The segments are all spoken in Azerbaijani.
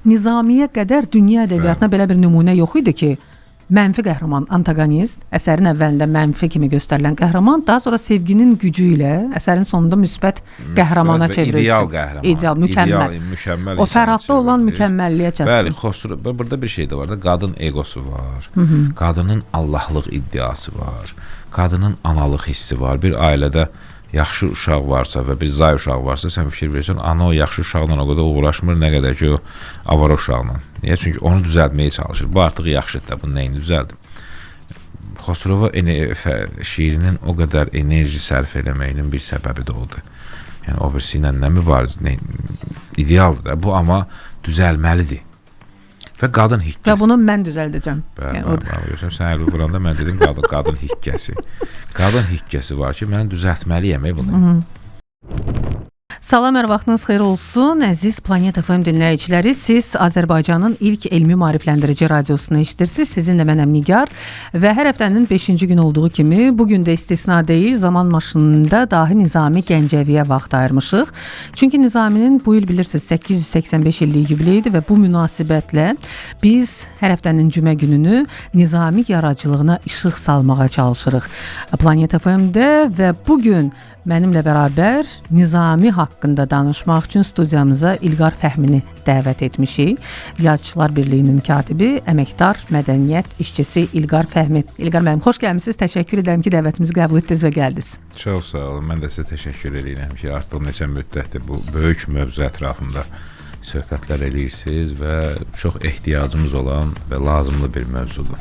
Nizamiyə qədər dünya ədəbiyyatına belə bir nümunə yox idi ki, mənfi qəhrəman, antagonist, əsərin əvvəlində mənfi kimi göstərilən qəhrəman, daha sonra sevginin gücü ilə əsərin sonunda müsbət qəhrəmana çevrilsin. İdeal qəhrəman. İdeal, mükəmməl. O Fəradda olan mükəmməlliyə çatsın. Bəli, Xosrov, burada bir şey də var da, qadın egosu var, qadının Allahlıq iddiası var, qadının analıq hissi var. Bir ailədə yaxşı uşaq varsa və bir zay uşaq varsa, sən fikir verirsən, ana o yaxşı uşaqla o qədər uğraşmır, nə qədər ki o avara uşaqla. Niyə? Çünki onu düzəltməyə çalışır. Bu artıq yaxşıdır da, bunun nəyini düzəldim? Xosrova şiirinin o qədər enerji sərf eləməyinin bir səbəbi də odur. Yəni, o birisi ilə nə mübarizə, idealdır da, bu amma düzəlməlidir. Və qadın hikkəsi. Və bunu mən düzəldəcəm. Sən əli vuranda mən dedim qadın hikkəsi. Qadın hikkəsi var ki, mən düzəltməliyəm bunu. Salam, hər vaxtınız xeyir olsun. Əziz Planet FM dinləyiciləri, siz Azərbaycanın ilk elmi maarifləndirici radiosunu eşidirsiniz. Sizinlə mənəm Nigar və hər həftənin 5-ci gün olduğu kimi bugün də istisna deyil, zaman maşınında dahi Nizami Gəncəviyə vaxt ayırmışıq. Çünki Nizaminin bu il bilirsiniz 885 illik yubileyidir və bu münasibətlə biz hər həftənin cümə gününü Nizami yaradıcılığına işıq salmağa çalışırıq Planet FM-də və bugün mənimlə bərabər Nizami haqqında danışmaq üçün studiyamıza İlqar Fəhmini dəvət etmişik. Yazıçılar Birliyinin katibi, əməkdar, mədəniyyət işçisi İlqar Fəhmi. İlqar müəllim, xoş gəlmisiniz. Təşəkkür edirəm ki, dəvətimizi qəbul etdiniz və gəldiniz. Çox sağ olun. Mən də sizə təşəkkür edirəm ki, artıq neçə müddətdir bu böyük mövzu ətrafında söhbətlər edirsiniz və çox ehtiyacımız olan və lazımlı bir mövzudur.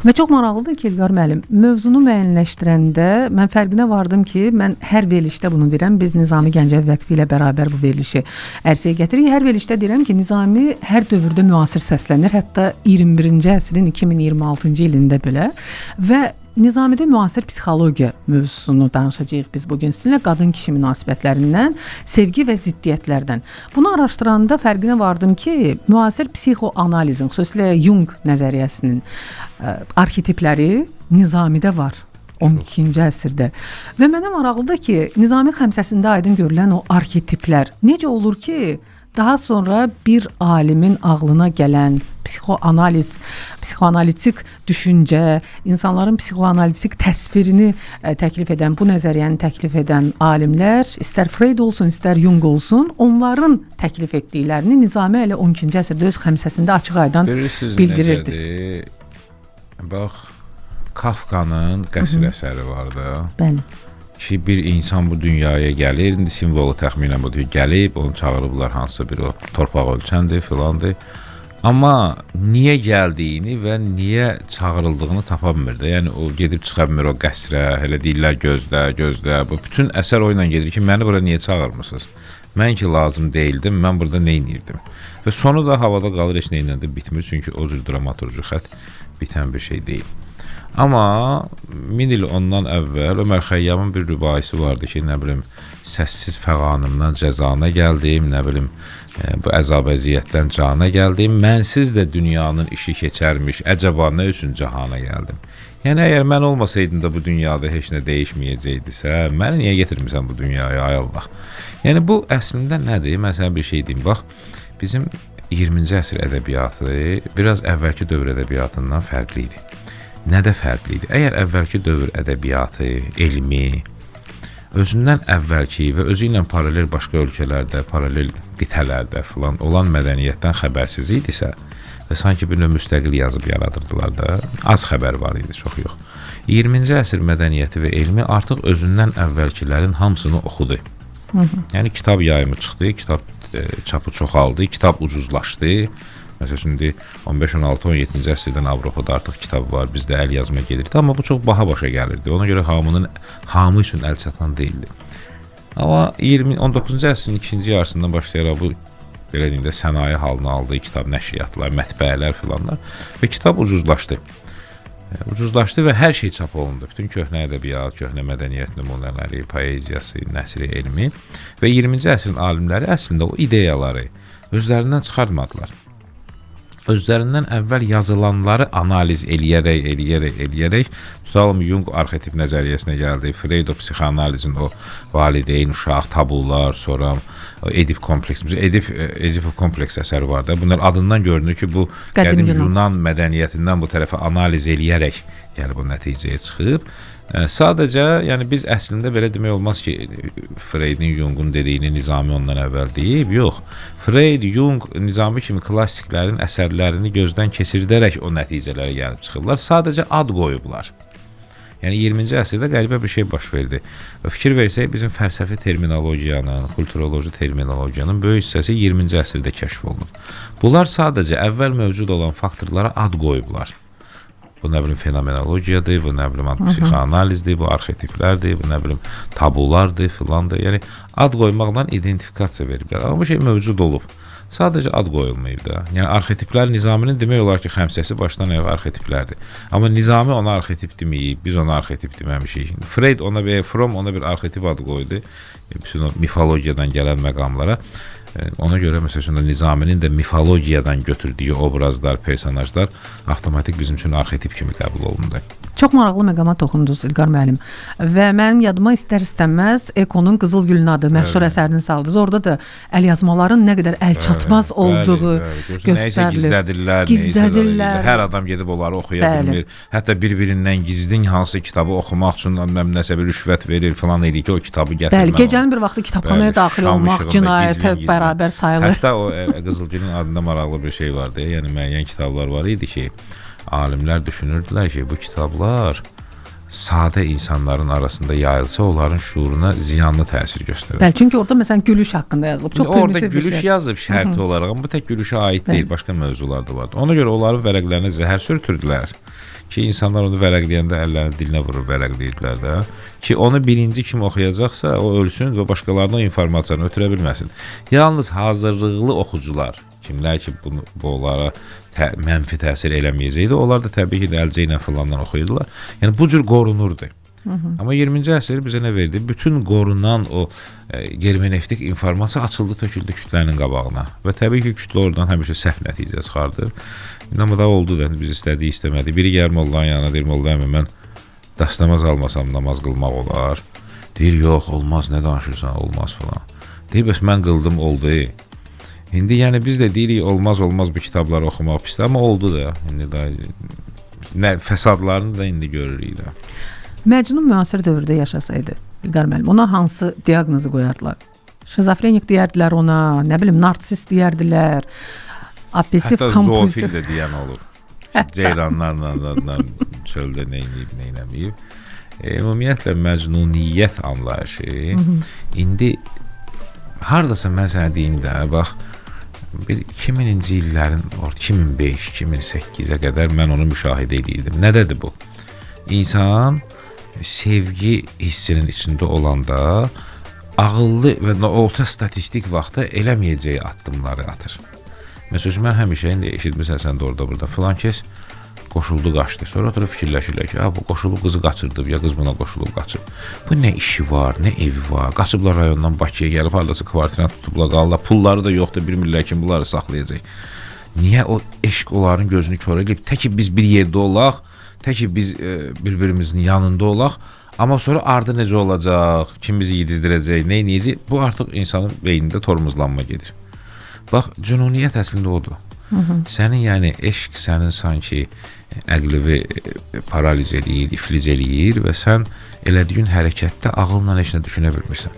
Və çox maraqlıdır ki, İlqar müəllim, mövzunu müəyyənləşdirəndə mən fərqinə vardım ki, mən hər verilişdə bunu deyirəm, biz Nizami Gəncəvi Vəqfi ilə bərabər bu verilişi ərsəyə gətiririk. Hər verilişdə deyirəm ki, Nizami hər dövrdə müasir səslənir, hətta 21-ci əsrin 2026-cı ilində belə və Nizamidə müasir psixologiya mövzusunu danışacağıq biz bugün sizinlə, qadın-kişi münasibətlərindən, sevgi və ziddiyyətlərdən. Bunu araşdıranda fərqinə vardım ki, müasir psixoanalizin, xüsusilə Jung nəzəriyyəsinin arxetipləri Nizamidə var. 12-ci əsrdə. Və mənə maraqlıdır ki, Nizami xəmsəsində aydın görülən o arxetiplər necə olur ki, daha sonra bir alimin ağlına gələn psixoanalitik düşüncə, insanların psixoanalitik təsvirini təklif edən, bu nəzəriyyəni təklif edən alimlər, istər Freud olsun, istər Jung olsun, onların təklif etdiklərini Nizami elə 12-ci əsrdə öz xəmsəsində açıq-aydın bildirirdi. Bax, Kafkanın Qəsr əsəri var da. Bəli. Ki, bir insan bu dünyaya gəlir, indi simvolu təxminən budur, gəlib, onu çağırıblar hansısa bir o torpaq ölçəndir, filandır. Amma niyə gəldiyini və niyə çağırıldığını tapa bilmir də. Yəni, o gedib çıxa bilmir o qəsrə, elə deyirlər gözlə. Bu bütün əsər o ilə gedir ki, məni bura niyə çağırmırsınız? Mən ki, lazım deyildim, mən burada neynirdim? Və sonu da havada qalır, heç neynə də bitmir, çünki o cür dramaturji xət bitən bir şey deyil. Amma 1000 il ondan əvvəl Ömər Xəyyamın bir rübaisi vardı ki, nə bilim, səssiz fəğanımdan cəzana gəldim, nə bilim, bu əzab-əziyyətdən cana gəldim, mənsiz də dünyanın işi keçərmiş, əcəba nə üçün cahana gəldim? Yəni, əgər mən olmasaydım da bu dünyada heç nə dəyişməyəcəkdisə, məni niyə getirmirsən bu dünyaya, ay Allah? Yəni, bu əslində nədir? Mən sənə bir şey deyim, bax, bizim 20-ci əsr ədəbiyyatı biraz əvvəlki dövr ədəbiyyatından fərqli idi. Nədə fərqli idi? Əgər əvvəlki dövr ədəbiyyatı, elmi, özündən əvvəlki və özü ilə paralel başqa ölkələrdə, paralel qitələrdə filan olan mədəniyyətdən xəbərsiz idisə və sanki bir növ müstəqil yazıb yaradırdılar da, az xəbər var idi, çox yox. 20-ci əsr mədəniyyəti və elmi artıq özündən əvvəlkilərin hamısını oxudu. Yəni, kitab yayımı çıxdı, kitab çapı çoxaldı, kitab ucuzlaşdı. Məsələn, şimdi 15, 16, 17-ci əsrdən Avropada artıq kitab var, bizdə əl yazma gelirdi. Amma bu çox baha başa gəlirdi. Ona görə hamı üçün əl çatan deyildi. Amma 19-cu əsrin ikinci yarısından başlayaraq bu, belə deyim də, sənaye halını aldığı kitab nəşriyyatlar, mətbəələr filanlar və kitab ucuzlaşdı. Ucuzlaşdı və hər şey çap olundu. Bütün köhnə ədəbiyyat, köhnə mədəniyyət nümunələri, poeziyası, nəsri, elmi və 20-ci əsrin alimləri əslində o ideyaları özlərindən çıxartmadılar. Özlərindən əvvəl yazılanları analiz eləyərək tutalım, Jung arxetip nəzəriyyəsinə gəldi, Freud o psixoanalizin o valideyn, uşaq, tabular, sonra Edip kompleksimiz, Edip kompleks əsəri var da. Bunlar adından görünür ki, bu qədim Yunan mədəniyyətindən bu tərəfə analiz eləyərək gəlib bu nəticəyə çıxıb. Sadəcə, yəni biz əslində belə demək olmaz ki, Freydin, Jungun dediyini Nizami ondan əvvəl deyib. Yox. Freyd, Jung, Nizami kimi klassiklərin əsərlərini gözdən keçirdərək o nəticələrə gəlib çıxıblar. Sadəcə ad qoyublar. Yəni 20-ci əsrdə qəribə bir şey baş verdi. Fikir versək, bizim fəlsəfi terminologiyanın, kulturoloji terminologiyanın böyük hissəsi 20-ci əsrdə kəşf olunub. Bunlar sadəcə əvvəl mövcud olan faktorlara ad qoyublar. Bu nə bilim fenomenologiyadır, bu nə bilim psixoanalizdir, bu arxetiplərdir, bu nə bilim tabulardır, filandır. Yəni ad qoymaqla identifikasiya veriblər. Amma bu şey mövcud olub. Sadəcə ad qoyulmayıb da. Yəni arxetiplər Nizaminin demək olar ki, xəmsəsi başdan ayağa arxetiplərdir. Amma Nizami ona arxetip deməyib, biz ona arxetip deməmişik. Freyd ona bir arxetip adı qoydu. Bütün o mifologiyadan gələn məqamlara. Ona görə məsələn Nizaminin də mifologiyadan götürdüyü obrazlar, personajlar avtomatik bizim üçün arxetip kimi qəbul olundu. Çox maraqlı məqama toxundunuz İlqar müəllim. Və mənim yadıma istər-istəməz Ekonun Qızıl Gülün adı məşhur əsərini saldınız. Orada da əlyazmaların nə qədər əlçatmaz olduğu göstərilir. Gizlədirlər. Hər adam gedib onları oxuya bilmir. Hətta bir-birindən gizlin hansı kitabı oxumaq üçün nəsə bir rüşvət verir falan eləyir ki, o kitabı gətirmək. Bəli, gecənin bir vaxtı kitabxanaya daxil olmaq cinayətə bərabər sayılır. Hətta o Qızıl Gülün adında maraqlı bir şey vardı. Yəni müəyyən kitablar var idi ki, alimlər düşünürdülər ki, bu kitablar sadə insanların arasında yayılsa, onların şuuruna ziyanlı təsir göstərir. Bəli, çünki orada məsələn gülüş haqqında yazılıb. Çox orada gülüş yazıb şərti olaraq, amma bu tək gülüşə aid deyil, başqa mövzular da vardı. Ona görə onların vərəqlərinə zəhər sürtürdülər ki, insanlar onu vərəqləyəndə əllərini dilinə vurur, vərəqləyirdilər də. Ki, onu birinci kim oxuyacaqsa, o ölsün və başqalarına o informasiyanı ötürə bilməsin. Yalnız hazırlıqlı oxucular, kimlər ki, onlara mənfi təsir eləməyəcəkdi, onlar da təbii ki, əlcə ilə filandan oxuyurdular. Yəni, bu cür qorunurdu. Amma 20-ci əsr bizə nə verdi? Bütün qorunan o germenevtik informasiya açıldı, töküldü kütlənin qabağına. Və təbii ki, kütlə oradan həmişə səhv nəticə çıxardır. İnanma da oldu da, biz istədik, istəmədik. Biri gəlir mollanın yanına, deyir, molla əmi, mən dəstəmaz almasam namaz qılmaq olar. Deyir, yox, olmaz, nə danışırsan, olmaz falan. Deyir, bəs mən qıldım, oldu. İndi yəni biz də deyirik, olmaz bu kitabları oxumaq pisdir, amma oldu da. İndi də fəsadlarını da indi görürük də. Məcnun müasir dövrdə yaşasaydı, İlqar müəllim, ona hansı diaqnozu qoyardılar? Şizofrenik deyərdilər ona, nə bilim, narsist deyərdilər, obsessiv kompulsiv. Hətta zoofil də deyən olur. Ceyranlarla çöldə neynəyib, neynəməyib. Ümumiyyətlə, məcnuniyyət anlayışı indi haradasa mən sənə deyim də, bax, 2000-ci illərin 2005, 2008-ə qədər mən onu müşahidə edirdim. Nədədir bu? İnsan sevgi hissinin içində olanda ağıllı və orta statistik vaxtda eləməyəcəyi addımları atır. Məsələn, mən həmişə indi eşitmirsən sən də orada burada filan kəs qoşuldu, qaçdı. Sonra oturub fikirləşirlər ki, bu qoşulub qızı qaçırdı, ya qız buna qoşulub qaçıb. Bu nə işi var, nə evi var? Qaçıblar rayondan Bakıya gəlib, haradasa kvartiranı tutublar, qalırlar. Pulları da yoxdur, bilmirlər ki, bunları saxlayacaq. Niyə o eşq onların gözünü kör edib? Tək ki biz bir yerdə olaq, tək ki biz bir-birimizin yanında olaq, amma sonra ardı necə olacaq, kim bizi yedizdirəcək, nə edəcək? Bu artıq insanın beynində tormozlanma gedir. Bax, cünuniyyət əslində odur. Sənin yəni eşq sənin sanki əqlivi paraliz eləyir, iflic eləyir və sən elədiyin hərəkətdə ağılla heç nə düşünə bilmirsən.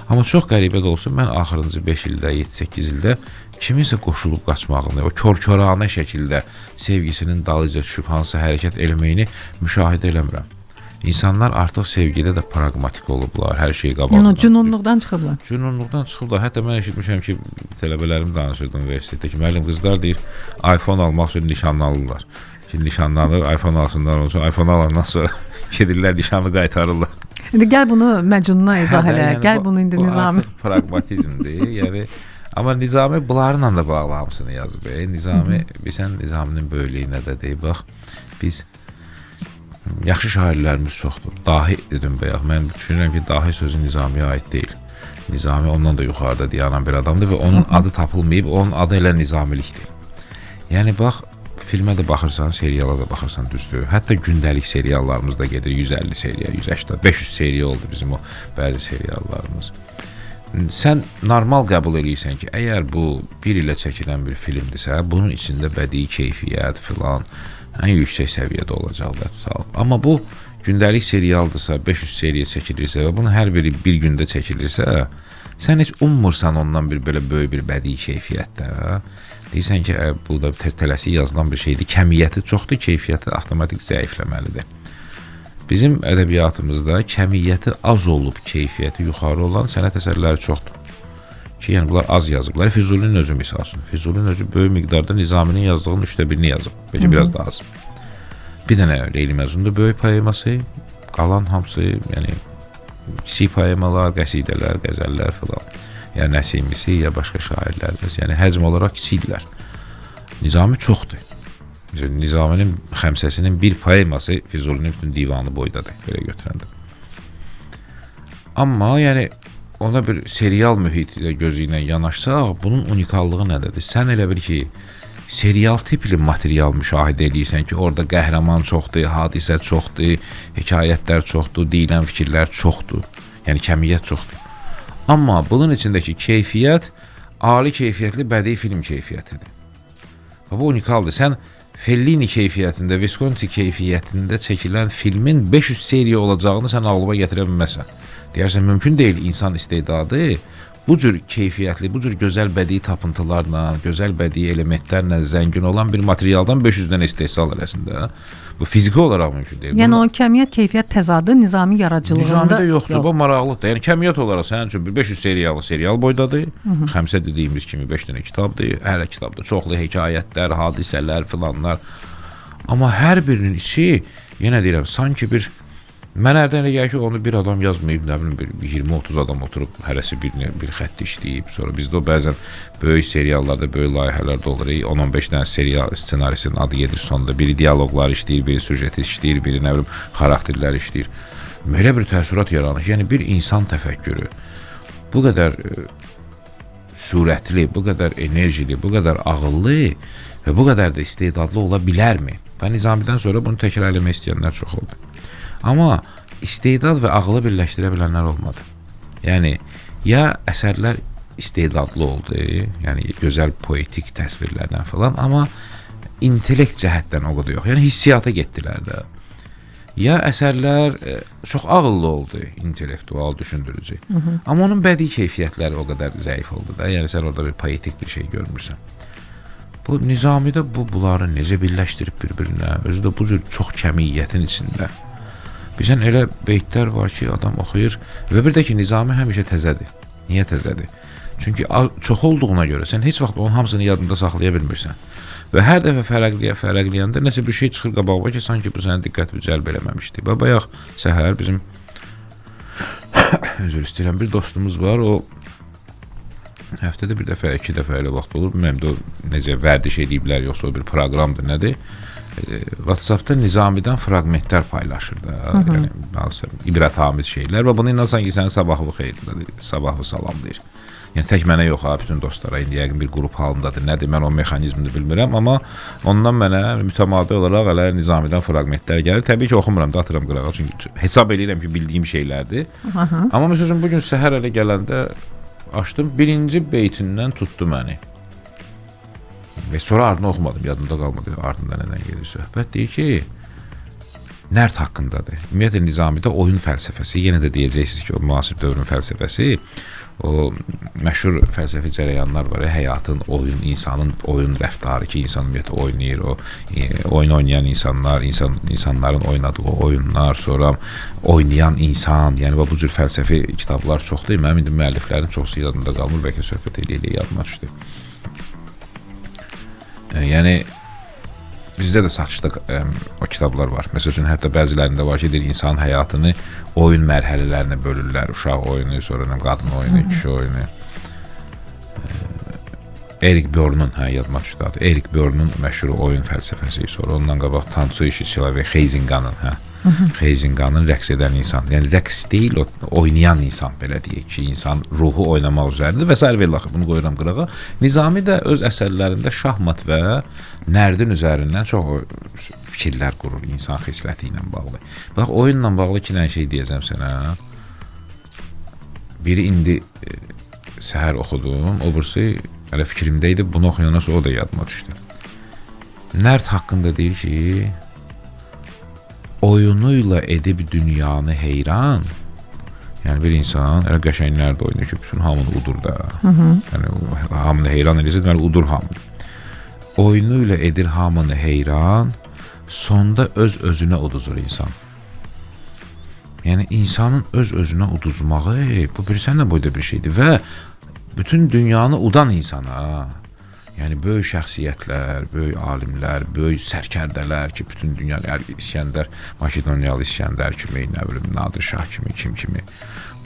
Amma çox qəribə də olsun, mən axırıncı 5 ildə, 7-8 ildə kiminsə qoşulub qaçmağını, o kör-körənə şəkildə sevgisinin dalıca düşüb hansısa hərəkət eləməyini müşahidə eləmirəm. İnsanlar artıq sevgidə də praqmatik olublar, hər şeyi qabaqlar. Cünunluqdan çıxıblar. Cünunluqdan çıxıblar. Hətta mən eşitmişəm ki, tələbələrim danışırdı universitetdə ki, müəllim qızlar deyir, iPhone almaq üçün nişanlanırlar. Şimdi nişanlanır, iPhone alsınlar, olsun, iPhone alandan sonra gedirlər, nişanı qaytarırlar. İndi gəl bunu Məcnuna izah elə, yəni, gəl bunu indi Nizami. Bu artıq praqmatizmdir, yəni. Amma Nizami bunlarla da bağlı hamısını yazıb. Nizami, bilsən Nizaminin böyüklüyü nədədir? Bax, biz yaxşı şairlərimiz çoxdur. Dahi dedim bayaq. Mən düşünürəm ki, dahi sözü Nizamiyə aid deyil. Nizami ondan da yuxarıda dayanan bir adamdır və onun adı tapılmayıb, onun adı elə Nizamilikdir. Yəni bax, filmə də baxırsan, seriala da baxırsan, düzdür. Hətta gündəlik seriallarımız da gedir 150 seriya, 180, 500 seriya oldu bizim o bəzi seriallarımız. sən normal qəbul edirsən ki, əgər bu bir ilə çəkilən bir filmdirsə, bunun içində bədii keyfiyyət filan ən yüksək səviyyədə olacaqdır. Amma bu gündəlik serialdırsa, 500 seriya çəkilirsə və bunun hər biri bir gündə çəkilirsə, sən heç ummursan ondan bir belə böyük bir bədii keyfiyyətdə. Deyirsən ki, bu da tələsi yazılan bir şeydir. Kəmiyyəti çoxdur, keyfiyyəti avtomatik zəifləməlidir. Bizim ədəbiyyatımızda kəmiyyəti az olub, keyfiyyəti yuxarı olan sənət əsərləri çoxdur. Ki, yəni bunlar az yazıblar. Füzulinin özü misal üçün. Füzulinin özü böyük miqdarda Nizaminin yazdığının 1/3-ni yazıb. Bəlkə biraz daha az. Bir dənə Leyli Məcnun'da böyük poeması, qalan hamısı, yəni kiçik poemalar, qəsidələr, qəzəllər filan. Ya Nəsimisi, ya başqa şairlərimiz. Yəni həcm olaraq kiçikdirlər. Nizami çoxdur. Nizaminin xəmsəsinin bir poeması Füzulinin bütün divanı boydadır, belə götürəndə. Amma yəni ona bir serial mühiti gözü ilə yanaşsaq, bunun unikallığı nədədir? Sən elə bil ki, serial tipli material müşahidə edirsən ki, orada qəhrəman çoxdur, hadisə çoxdur, hekayətlər çoxdur, deyilən fikirlər çoxdur. Yəni kəmiyyət çoxdur. Amma bunun içindəki keyfiyyət ali keyfiyyətli bədii film keyfiyyətidir. Bu unikaldır. Sən Fellini keyfiyyətində, Visconti keyfiyyətində çəkilən filmin 500 seriya olacağını sən ağlıma gətirə bilməsən. Deyərsən, mümkün deyil insan istedadı bu cür keyfiyyətli, bu cür gözəl bədii tapıntılarla, gözəl bədii elementlərlə zəngin olan bir materialdan 500 dənə istehsal eləsin. Bu fiziki olaraq mümkün deyil. Yəni o kəmiyyət, keyfiyyət təzadı Nizami yaradıcılığında Nizamidə yoxdur. Bu maraqlıdır. Yəni kəmiyyət olaraq sənin üçün bir 500 seriyalı serial boydadır. Xəmsə dediyimiz kimi 5 dənə kitabdır. Hər kitabda çoxlu hekayətlər, hadisələr filanlar. Amma hər birinin içi, yenə deyirəm, sanki bir mən hərdən elə gəlir ki, onu bir adam yazmayıb, nə bilim, bir 20-30 adam oturub hərəsi bir xətt işləyib. Sonra bizdə o bəzən böyük seriallarda, böyük layihələrdə olur. 10-15 dənə serial ssenarisinin adı gedir sonunda. Biri dialoqlar işləyir, biri süjeti işləyir, biri nə bilim xarakterlər işləyir. Belə bir təəssürat yaranır. Yəni bir insan təfəkkürü bu qədər sürətli, bu qədər enerjili, bu qədər ağıllı və bu qədər də istedadlı ola bilərmi? Və Nizamidən sonra bunu təkrar eləmək istəyənlər çox oldu. Amma istedad və ağlı birləşdirə bilənlər olmadı. Yəni, ya əsərlər istedadlı oldu, yəni gözəl poetik təsvirlərdən falan, amma intellekt cəhətdən o qədər yox. Yəni, hissiyata getdilər də. Ya əsərlər çox ağıllı oldu, intellektual, düşündürücü. Amma onun bədii keyfiyyətləri o qədər zəif oldu da. Yəni, sən orada bir poetik bir şey görmürsən. Bu Nizamidə bunları necə birləşdirib bir-birinə, özü də bu cür çox kəmiyyətin içində. Bizən elə beytlər var ki, adam oxuyur və bir də ki, Nizami həmişə təzədir. Niyə təzədir? Çünki çox olduğuna görə sən heç vaxt onun hamısını yadında saxlaya bilmirsən. Və hər dəfə fərəqləyəndə nəsə bir şey çıxır qabağıma ki, sanki bu sənin diqqətini cəlb eləməmişdi. Və bayaq səhər bizim özür istəyirəm, bir dostumuz var, o həftədə bir dəfə, 2 dəfə elə vaxt olur. Bilməm də o necə vərdiş ediblər, yoxsa o bir proqramdır, nədir? WhatsAppda Nizamidən fraqmentlər paylaşır da, yəni ibrətamiz şeylər və bunu inansan ki, sənin sabahlı xeyirdir, sabahlı salam deyir. Yəni tək mənə yox, bütün dostlara, indi yəqin bir qrup halındadır, nədir, mən o mexanizmini bilmirəm, amma ondan mənə mütəmadi olaraq elə Nizamidən fraqmentlər gəlir. Təbii ki, oxumuram da, atıram qırağa, çünki hesab edirəm ki, bildiyim şeylərdir. Amma məsələn, bugün səhər elə gələndə açdım, birinci beytindən tutdu məni. Və sonra ardını oxumadım, yadımda qalmadı, ardında nədən gedir söhbət. Deyir ki, nərd haqqındadır. Ümumiyyətlə, Nizamidə oyun fəlsəfəsi, yenə də deyəcəksiniz ki, o müasir dövrün fəlsəfəsi, o məşhur fəlsəfi cərəyanlar var, həyatın, oyun, insanın oyun rəftarı ki, insan ümumiyyətlə oynayır, oyun oynayan insanlar, insanların oynadığı oyunlar, sonra oynayan insan, yəni bu cür fəlsəfi kitablar çoxdur. Mənim indi müəlliflərin çoxsu yadımda qalmır, bəlkə söhbət elə yadıma düşdü. Yəni bizdə də saçdıq o kitablar var. Məsəl üçün hətta bəzilərində var ki, insanın həyatını oyun mərhələlərinə bölürlər. Uşaq oyunu, sonra qadın oyunu, kişi oyunu. Erik Bjorn'un, yadıma düşdü adı. Erik Bjorn'un məşhur oyun fəlsəfəsi, sonra ondan qabaq Tansuishi Человек Heizingan'ın, Heizingan'ın rəqs edən insan. Yəni rəqs deyil, oynayan insan, belə deyək ki, insan ruhu oynamaq üzərində və s. Bunu qoyuram qırağa. Nizami də öz əsərlərində şahmat və nərdin üzərindən çox fikirlər qurur insan xisləti ilə bağlı. Bax, oyunla bağlı 2 dənə şey deyəcəm sənə. Biri indi səhər oxudum. O birisi hələ fikrimdə idi. Bunu oxuyandan sonra o da yadıma düşdü. Nərd haqqında deyir ki, oyunuyla edib dünyanı heyran. Yəni bir insan elə qəşəng nərd oynayır ki, bütün hamını udur da. Yəni hamını heyran edirsə, deməli udur hamını. Oyunuyla edir hamını heyran, sonda öz-özünə uduzur insan. Yəni insanın öz-özünə uduzmağı, bu bir sənə boyda bir şeydir və bütün dünyanı udan insana, yəni böyük şəxsiyyətlər, böyük alimlər, böyük sərkərdələr ki, bütün dünya, İskəndər, Makedoniyalı İskəndər kimi, nə bilim, Nadir Şah kimi, kim kimi.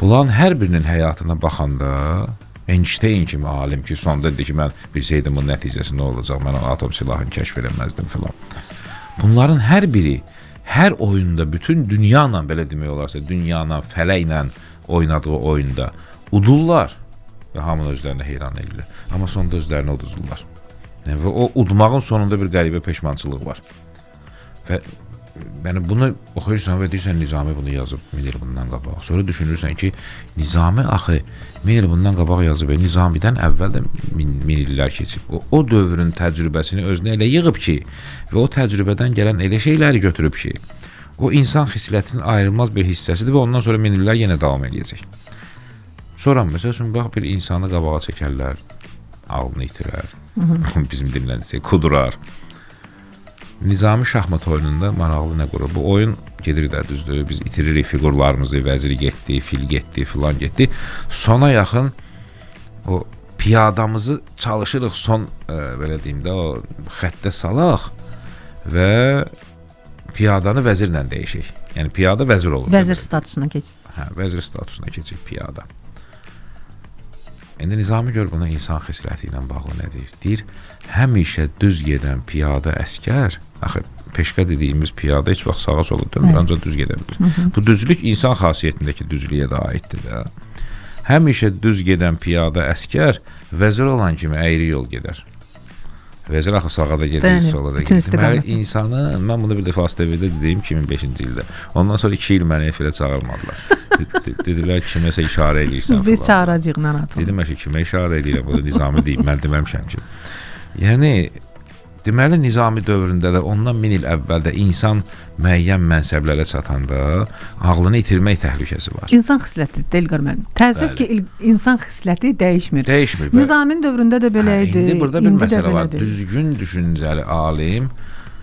Bunların hər birinin həyatına baxanda, Einstein kimi alim ki, sonda dedi ki, mən bilsəydim bunun nəticəsi nə olacaq, mən atom silahını kəşf eləməzdim filan. Bunların hər biri, hər oyunda, bütün dünyanla, belə demək olarsa, dünyanla, fələklə oynadığı oyunda udurlar və hamını özlərinə heyran edirlər. Amma sonunda özlərinə uduzurlar. Yəni, və o udmağın sonunda bir qəribə peşmançılıq var. Və yəni, bunu oxuyursan və deyirsən, Nizami bunu yazıb 1000 il bundan qabaq. Sonra düşünürsən ki, Nizami axı 1000 il bundan qabaq yazıb, Nizamidən əvvəl də 1000 illər keçib. O dövrün təcrübəsini özünə elə yığıb ki, və o təcrübədən gələn elə şeyləri götürüb ki, o insan xislətinin ayrılmaz bir hissəsidir və ondan sonra 1000 illər yenə davam edəcək. Sonra, məsəl üçün, bax, bir insanı qabağa çəkərlər, ağlını itirər, bizim dillə desək, kudurar. Nizami şahmat oyununda maraqlı nə qurur? Bu oyun gedir də, düzdür, biz itiririk fiqurlarımızı, vəzir getdi, fil getdi, filan getdi. Sona yaxın o piyadamızı çalışırıq son, belə deyim də, o xəttə salaq və piyadanı vəzirlə deyişik. Yəni, piyada vəzir olur. Vəzir statusuna keçsin. Hə, vəzir statusuna keçir piyada. İndi Nizami gör buna insan xisləti ilə bağlı nə deyir? Deyir, həmişə düz gedən piyada əskər, axı, peşqa dediyimiz piyada heç vaxt sağa sola dönmür, ancaq düz gedə bilir. Bu düzlük insan xasiyyətindəki düzlüyə də aiddir də. Həmişə düz gedən piyada əskər, vəzir olan kimi əyri yol gedər. Vəzir axı sağa da gedir, sola da gedir. Deməli, insanın, mən bunu bir dəfə ASTV-də dediyim 2005-ci ildə. Ondan sonra 2 il məni efilə çağırmadılar. Dedilər ki, kiməsə işarə edirsən. Biz çağıracaq narahat. Dedim, kimə işarə edirəm, bu da Nizami deyib, mən deməmişəm ki. Yəni, deməli, Nizami dövründə də ondan 1000 il əvvəldə insan müəyyən mənsəblərə çatanda ağlını itirmək təhlükəsi var. İnsan xisləti, Elqar müəllim. Təəssüf ki, insan xisləti dəyişmir. Dəyişmir. Nizaminin dövründə də belə idi. İndi burada bir məsələ var. Düzgün düşüncəli alim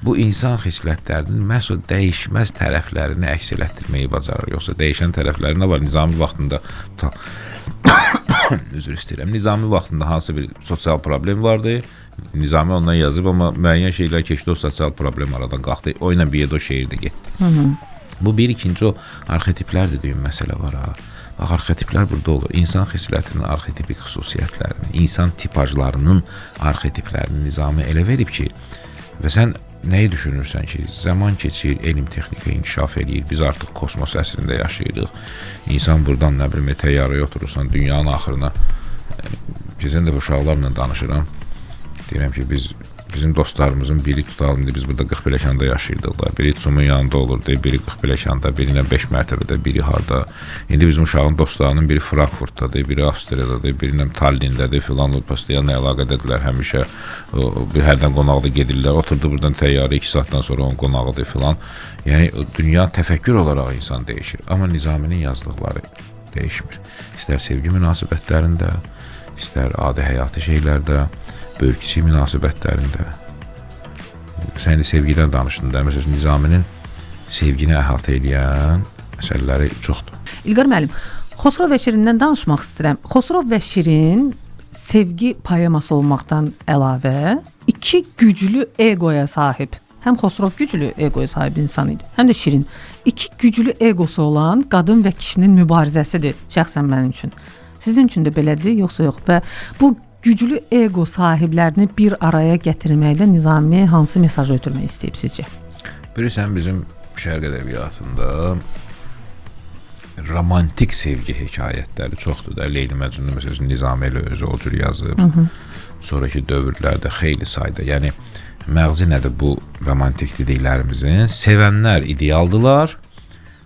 bu insan xislətlərinin məhz o dəyişməz tərəflərini əks elətdirməyi bacarır. Yoxsa dəyişən tərəfləri nə var? Nizami vaxtında üzr istəyirəm. Nizami vaxtında hansı bir sosial problem vardı. Nizami ondan yazıb, amma müəyyən şeylər keçdi, o sosial problem aradan qalxdı. O ilə bir yerdə o şeir də getdi. Bu bir, ikinci o arxetiplər dediyim məsələ var ha. Bax, arxetiplər burada olur. İnsan xislətinin arxetipik xüsusiyyətlərini, insan tipajlarının arxetiplərini Nizami elə verib ki, və sən nəyi düşünürsən ki, zaman keçir, elm texnika inkişaf edir, biz artıq kosmos əsrində yaşayırıq. İnsan buradan, nə bilim, təyyarəyə oturursan, dünyanın axırına, keçən dəfə uşaqlarla danışıram, deyirəm ki, bizim dostlarımızın biri tutalım, biz burada 40 biləkanda yaşayırdıq da, biri Cumun yanında olurdu, biri 40 biləkanda, biri ilə 5 mərtəbədə, biri harda. İndi bizim uşağın dostlarının biri Frankfurtdadır, biri Avstriyadadır, biri ilə Tallindədir, filan, pastiyanla əlaqədədirlər, həmişə hərdən qonaqda gedirlər, oturdu buradan təyyarə 2 saatdan sonra onun qonağıdır, filan. Yəni, dünya təfəkkür olaraq insan dəyişir, amma Nizaminin yazdıqları dəyişmir. İstər sevgi münasibətlərində, istər adi həyatı şeylərdə, böyük-kiçik münasibətlərində. Sən də sevgidən danışdın da, məsələn, Nizaminin sevgini əhatə edən məsələləri çoxdur. İlqar müəllim, Xosrov və Şirindən danışmaq istəyirəm. Xosrov və Şirin sevgi poeması olmaqdan əlavə iki güclü egoya sahib. Həm Xosrov güclü egoya sahib insan idi, həm də Şirin. İki güclü egosu olan qadın və kişinin mübarizəsidir şəxsən mənim üçün. Sizin üçün də belədir, yoxsa yox? Və bu güclü ego sahiblərini bir araya gətirməkdə Nizami hansı mesajı ötürmək istəyib sizcə? Bilirsən, bizim şərq ədəbiyyatında romantik sevgi hekayətləri çoxdur da. Leyli Məcnun məsələn Nizami ilə özü o cür yazıb. Sonraki dövrlərdə xeyli sayda. Yəni məğzi nədir bu romantik dediklərimizin? Sevənlər idealdılar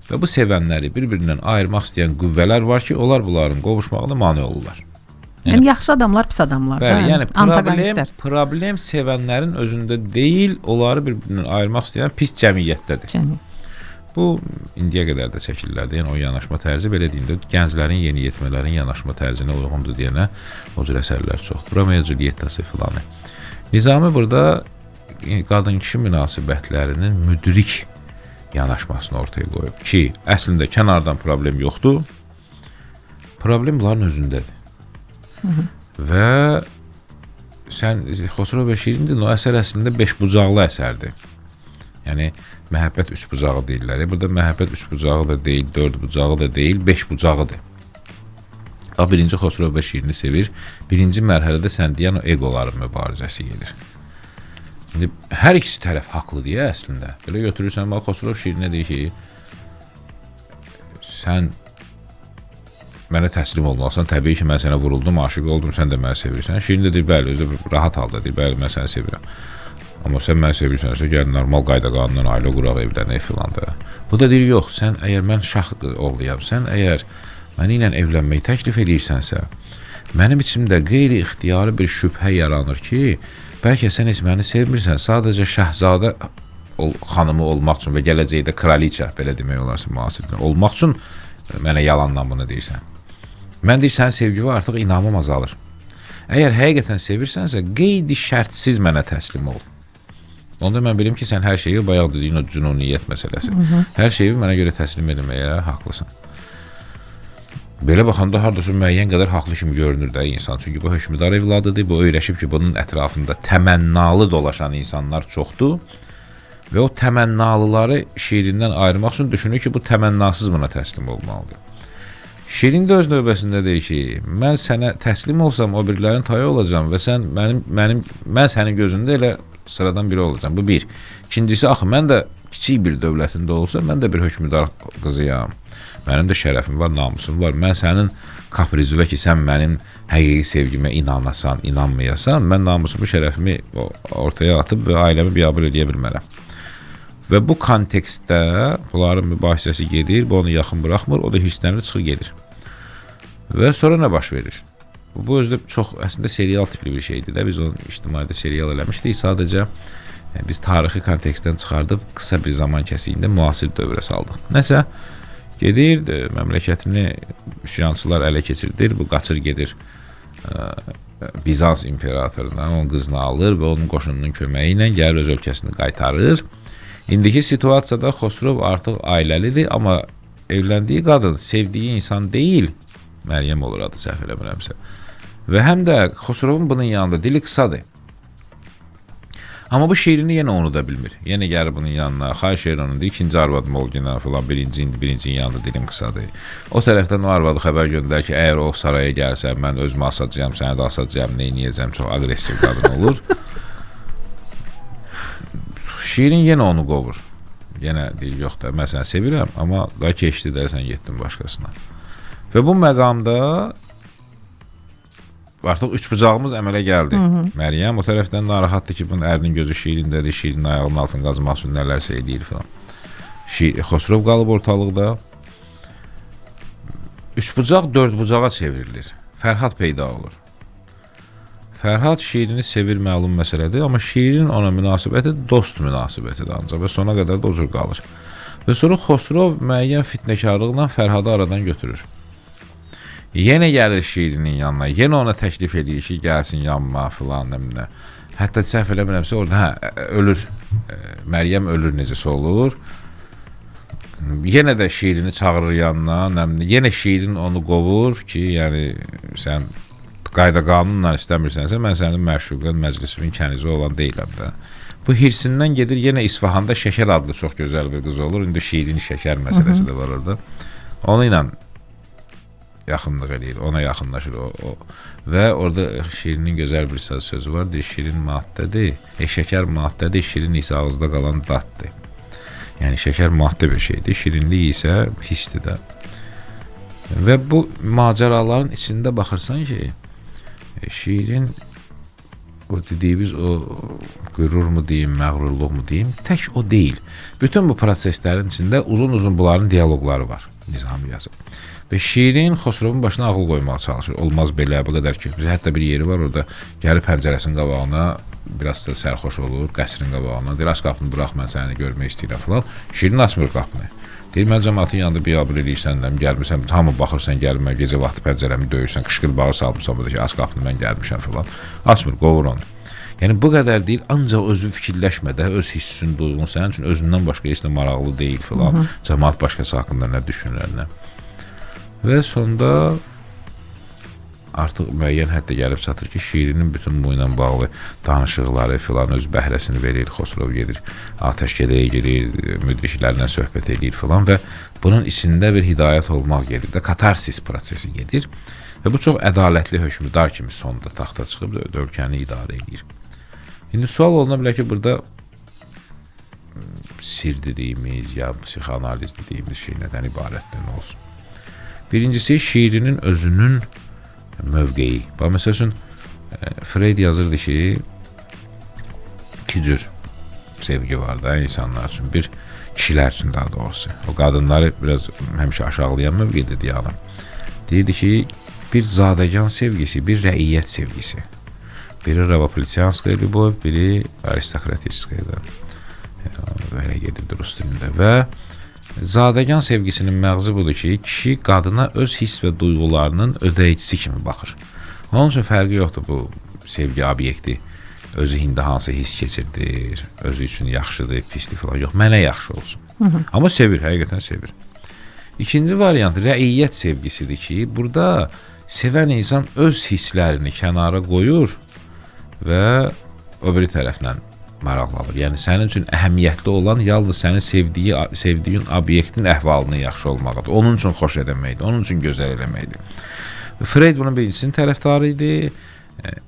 və bu sevənləri bir-birindən ayırmaq istəyən qüvvələr var ki, onlar bunların qovuşmağına mane olurlar. Yəni yaxşı adamlar, pis adamlar da. Bəli, yəni Antagonistlər. problem sevənlərin özündə deyil, onları bir-birindən ayırmaq istəyən pis cəmiyyətdədir. Bu indiyə qədər də çəkililərdi. Yəni o yanaşma tərzi belə deyim də gənclərin, yeniyetmələrin yanaşma tərzinə uyğundur deyənə o cür əsərlər çoxdur. Romeo Julietası filanı. Nizami burada qadın-kişi münasibətlərinin müdrik yanaşmasını ortaya qoyub ki, əslində kənardan problem yoxdur. Problem bunların özündədir. Və sən Xosrov və Şirindin o əsər əslində 5 bucaqlı əsərdir. Yəni məhəbbət 3 bucağı deyirlər. Burada məhəbbət 3 bucağı da deyil, 4 bucağı da deyil, 5 bucağıdır. Birinci Xosrov və Şirini sevir. Birinci mərhələdə sən deyən o egoların mübarizəsi gedir. Şimdi hər ikisi tərəf haqlıdır ya əslində. Belə götürürsən, Xosrov Şirinə deyir ki, sən mənə təslim olmalısan. Təbii ki, mən sənə vuruldum, aşıq oldum, sən də məni sevirsən. Şirin də deyir, bəli, özü rahat halda deyir, bəli, mən səni sevirəm. Amma sən məni sevirsənsə, gəl normal qayda qanundan ailə quraq evlənək filan da. Bu da deyir, yox, sən əgər mən şax oğluyam, sən əgər məni ilə evlənməyi təklif edirsənsə, mənim içimdə qeyri-ixtiyari bir şübhə yaranır ki, bəlkə sən heç məni sevmirsən, sadəcə şəhzadə xanımı olmaq üçün və gələcəkdə kraliçə, belə demək olarsa müasirdə, olmaq üçün mənə yalandan bunu deyirsən. Mən deyir, sənin sevgi var, artıq inamım azalır. Əgər həqiqətən sevirsənsə, qeydi şərtsiz mənə təslim ol. Onda mən bilim ki, sən hər şeyi, bayaq dediyin o cünuniyyət məsələsi, hər şeyi mənə görə təslim etməyə haqlısın. Belə baxanda haradasa müəyyən qədər haqlı kimi görünür də insan. Çünki bu hökmdar evladıdır, bu öyrəşib ki, bunun ətrafında təmənnalı dolaşan insanlar çoxdur və o təmənnalıları Şirindən ayırmaq üçün düşünür ki, bu təmənnasız buna təslim olmalıdır. Şirin də öz növbəsində deyir ki, mən sənə təslim olsam o birilərin tayı olacam və sən mən sənin gözündə elə sıradan biri olacam. Bu bir. İkincisi, axı mən də kiçik bir dövlətində olsa, mən də bir hökmdar qızıyam. Mənim də şərəfim var, namusum var. Mən sənin kaprizivə ki, sən mənim həqiqi sevgimə inanasan, inanmayasan, mən namusumu, şərəfimi ortaya atıb və ailəmi biabır edə bilmərəm. Və bu kontekstdə bunların mübahisəsi gedir, bu onu yaxın buraxmır, o da hirslənir, çıxır gedir. Və sonra nə baş verir? Bu özdə çox əslində serial tipli bir şeydir də, biz onu ictimaiyyətdə serial eləmişdik, sadəcə biz tarixi kontekstdən çıxardıb qısa bir zaman kəsiyində müasir dövrə saldıq. Nəsə, gedir, məmləkətini üsyançılar ələ keçirdir, bu qaçır gedir Bizans imperatoruna, onun qızını alır və onun qoşununun köməyi ilə gəlir öz ölkəsini qaytarır. İndiki situasiyada Xosrov artıq ailəlidir, amma evləndiyi qadın sevdiyi insan deyil, Məryəm olur adı, səhv eləmirəmsə. Və həm də Xosrovun bunun yanında dili qısadır. Amma bu şeirini yenə onu da bilmir. Yenə gəlir bunun yanına, xahiş edir onun, ikinci arvadım ol günə filan, birincinin yanında dilim qısadır. O tərəfdən o arvadı xəbər göndər ki, əgər o saraya gəlsə, mən özümü asacağam, səni də asacağam, neyniyəcəm, çox aqressiv qadın olur. Şirin yenə onu qovur. Yenə deyir, yox da, mən səni sevirəm, amma da keçdi də sən getdin başqasına. Və bu məqamda artıq üç bucağımız əmələ gəldi. Məryəm o tərəfdən narahatdır ki, bunun ərinin gözü Şirindədir, Şirinin ayağının altını qazmaq üçün nələrsə eləyir filan. Xosrov qalıb ortalıqda. Üç bucaq dörd bucağa çevrilir. Fərhad peyda olur. Fərhad Şirini sevir, məlum məsələdir, amma Şirin ona münasibəti dost münasibətidir ancaq və sona qədər də o cür qalır. Və sonra Xosrov müəyyən fitnəkarlıqla Fərhadı aradan götürür. Yenə gəlir Şirinin yanına, yenə ona təklif edir ki, gəlsin yanma filan nəminə. Hətta səhv eləmirəmsə orada ölür, Məryəm ölür necəsə olur. Yenə də Şirini çağırır yanına, nəminə. Yenə Şirin onu qovur ki, yəni sən qayda qanunla istəmirsənsə, mən sənin məşuqən məclisimin kənizi olan deyiləm də. Bu hirsindən gedir, yenə İsfahanda Şəkər adlı çox gözəl bir qız olur. İndi Şirin Şəkər məsələsi də var orada. Onu ilə yaxınlıq eləyir, ona yaxınlaşır o. Və orada Şirinin gözəl bir sözü var, deyir, Şirin maddədir, şəkər maddədir, Şirin isə ağızda qalan daddır. Yəni, şəkər maddə bir şeydir, şirinlik isə hisdir də. Və bu macəraların içində baxırsan ki, Şirin o dediyimiz o qürur mu deyim, məğrurluq mu deyim, tək o deyil. Bütün bu proseslərin içində uzun-uzun bunların diyaloqları var. Nizami yazıb. Və şiirin Xosrovun başına ağıl qoymağa çalışır. Olmaz belə, bu qədər ki. Hətta bir yeri var orada, gəlib pəncərəsinin qabağına, biraz da sərxoş olur, qəsrin qabağına, deyir, aç qapını burax, mən səni görmək istəyirəm falan. Şirin açmır qapını. Deyir, mən cəmaatın yanında biabır eləyirsən, gəlmirsən, hamı baxırsan, gəlmə, gecə vaxtı pəncərəmi döyürsən, qışqır bağı salmışsan, burada ki, aç qapını, mən gəlmişəm falan. Açmır, qovur onu. Yəni, bu qədər deyil, ancaq özü fikirləşmədə, öz hissini duyğun, sənin üçün özündən başqa heç də maraqlı deyil falan. Cəmaat başqası haqqında nə düşünürlər, nə. Və sonda artıq müəyyən həddə gəlib çatır ki, şiirinin bütün bu ilə bağlı danışıqları filan öz bəhrəsini verir, Xosrov gedir, atəşkədəyə girir, müdriklərlə söhbət edir filan və bunun içində bir hidayət olmaq gedir də, katarsis prosesi gedir və bu çox ədalətli hökmdar kimi sonda taxta çıxıb ölkəni idarə edir. İndi sual oluna bilər ki, burada sir dediyimiz ya psixoanaliz dediyimiz şey nədən ibarətdir, nə olsun? Birincisi, şiirinin özünün mövqeyi. Bax, məsəl üçün, Freud yazırdı ki, iki cür sevgi var da insanlar üçün. Bir, kişilər üçün daha doğrusu. O qadınları biraz həmişə aşağılayan mövqedir deyalım. Deyirdi ki, bir zadəgan sevgisi, bir rəiyyət sevgisi. Biri Ravopolityanskaya любовь, biri aristokratiskaya. Belə gedirdi rus dilində. Və zadəgan sevgisinin məğzi budur ki, kişi qadına öz hiss və duyğularının ödəyicisi kimi baxır. Onun üçün fərqi yoxdur bu sevgi obyekti. Özü indi hansı hiss keçirdir, özü üçün yaxşıdır, pisdir falan. Yox, mənə yaxşı olsun. Amma sevir, həqiqətən sevir. İkinci variant rəiyyət sevgisidir ki, burada sevən insan öz hisslərini kənara qoyur və o biri tərəfdən maraqlanır. Yəni, sənin üçün əhəmiyyətli olan yalnız sənin sevdiyin obyektin əhvalının yaxşı olmaqdır. Onun üçün xoş eləməkdir, onun üçün gözəl eləməkdir. Freud bunun birincisinin tərəfdarı idi,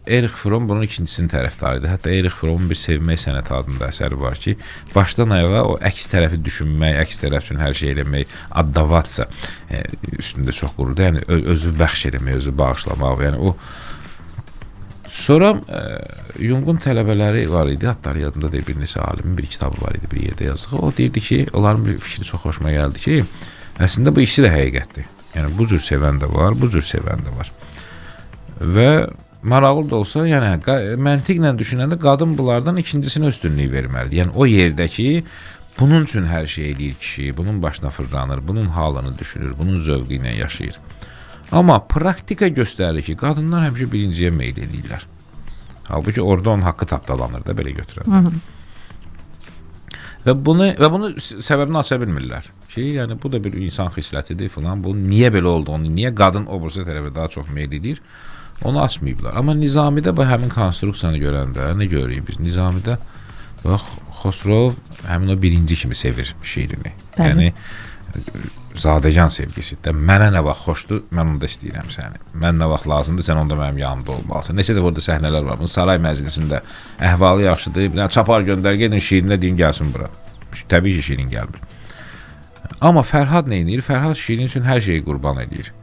Erich Fromm bunun ikincisinin tərəfdarı idi. Hətta Erich Fromm'un bir sevmək sənəti adında əsəri var ki, başdan ayağa o əks tərəfi düşünmək, əks tərəf üçün hər şey eləmək, addavatsa üstündə çox qururdu. Yəni, özü bəxş eləmək, özü bağışlamaq. Yəni, o sonra Jung'un tələbələri var idi, hatta yadımda deyil, bir neçə alimin bir kitabı var idi, bir yerdə yazdığı. O deyirdi ki, onların bir fikri çox xoşuma gəldi ki, əslində bu ikisi də həqiqətdir. Yəni, bu cür sevən də var, bu cür sevən də var. Və maraqlı da olsa, yəni məntiqlə düşünəndə qadın bunlardan ikincisine üstünlük verməlidir. Yəni, o yerdə ki, bunun üçün hər şey eləyir kişi, bunun başına fırlanır, bunun halını düşünür, bunun zövqü ilə yaşayır. Amma praktika göstərir ki, qadınlar həmişə birinciyə meyl edirlər. Halbuki orada onun haqqı tapdalanır da, belə götürən. Və bunu səbəbini aça bilmirlər ki, yəni bu da bir insan xislətidir falan, bu niyə belə olduğunu, niyə qadın obrisi tərəfə daha çox meyl edir, onu açmayıblar. Amma Nizamidə bu həmin konstruksiyanı görəndə nə görürük biz? Nizamidə bax, Xosrov həmin o birinci kimi sevir şiirini. Yəni, zadəgan sevgisi. Mənə nə vaxt xoşdur, mən onda istəyirəm səni. Mən nə vaxt lazımdır, sən onda mənim yanımda olmalısan. Neçə də orada səhnələr var. Bunun saray məclisində əhvalı yaxşıdır. Bir çapar göndər, gedin şiirinə deyin, gəlsin bura. Təbii ki, şiirin gəlmir. Amma Fərhad nə edir? Fərhad şiirin üçün hər şeyi qurban edir.